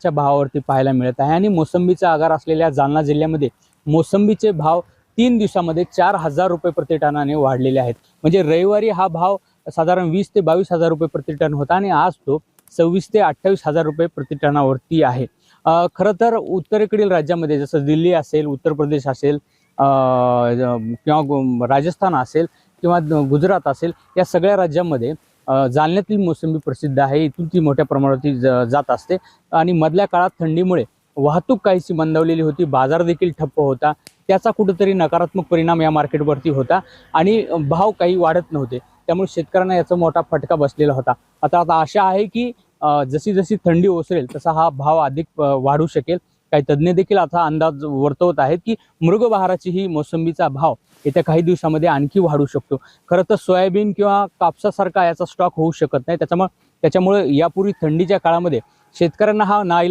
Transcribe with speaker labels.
Speaker 1: च्या भावावरती पाहायला मिळत आहे आणि मोसंबीचा आगार असलेल्या जालना जिल्ह्यामध्ये मोसंबीचे भाव 3 दिवसामध्ये 4,000 रुपये प्रति टनाने वाढलेले आहेत। म्हणजे रविवारी हा भाव साधारण 20 ते 22,000 रुपये प्रति टन होता आणि आज तो 26 ते 28,000 रुपये प्रति टनावरती आहे। खरं तर उत्तरेकडील राज्यामध्ये जसं दिल्ली असेल, उत्तर प्रदेश असेल किंवा राजस्थान असेल किंवा गुजरात असेल, या सगळ्या राज्यांमध्ये जालन्यातील मोसंबी प्रसिद्ध आहे। इथून ती मोठ्या प्रमाणावरती जात असते आणि मधल्या काळात थंडीमुळे वाहतूक काहीशी मंदावलेली होती, बाजार देखील ठप्प होता। त्याचा कुठेतरी नकारात्मक परिणाम या मार्केटवरती होता आणि भाव काही वाढत नव्हते, त्यामुळे शेतकऱ्यांना याचा मोठा फटका बसलेला होता। आता आशा आहे की जशी जशी थंडी ओसरेल तसा हा भाव अधिक वाढू शकेल। काही तज्ञ देखील आता अंदाज वर्तवत आहेत की मृगबहाराची ही मोसंबीचा भाव येत्या काही दिवसांमध्ये आणखी वाढू शकतो। खरं तर सोयाबीन किंवा कापसासारखा याचा स्टॉक होऊ शकत नाही, त्याच्यामुळे यापूर्वी थंडीच्या काळामध्ये शेतकऱ्यांना हा नाईलाज